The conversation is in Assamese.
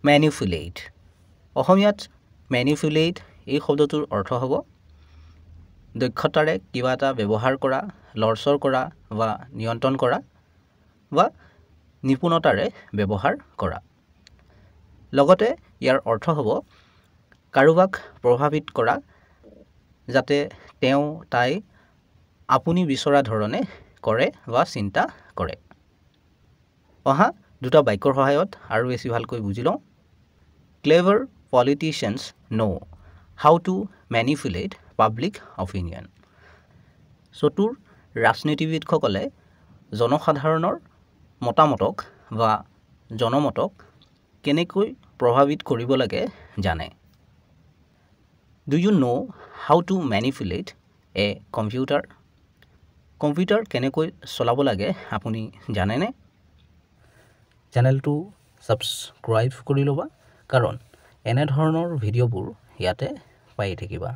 ম্যানিপুলেট অসমীয়াত ম্যানিপুলেট এই শব্দটোৰ অৰ্থ হ'ব দক্ষতাৰে কিবা এটা ব্যৱহাৰ কৰা লৰচৰ কৰা বা নিয়ন্ত্ৰণ কৰা বা নিপুণতাৰে ব্যৱহাৰ কৰা লগতে ইয়াৰ অৰ্থ হ'ব কাৰোবাক প্ৰভাৱিত কৰা যাতে তেওঁ তাই আপুনি বিচৰা ধৰণে কৰে বা চিন্তা কৰে অহা দুটা বাক্যৰ সহায়ত আৰু বেছি ভালকৈ বুজি লওঁ Clever politicians know how to manipulate public opinion. চতুৰ ৰাজনীতিবিদসকলে জনসাধাৰণৰ মতামতক বা জনমতক কেনেকৈ প্ৰভাৱিত কৰিব লাগে জানে Do you know how to manipulate a computer? Computer কেনেকৈ চলাব লাগে আপুনি জানেনে চেনেলটো সাবস্ক্ৰাইব কৰি ল'বা কাৰণ এনে ধৰণৰ ভিডিঅ'বোৰ ইয়াতে পাই থাকিবা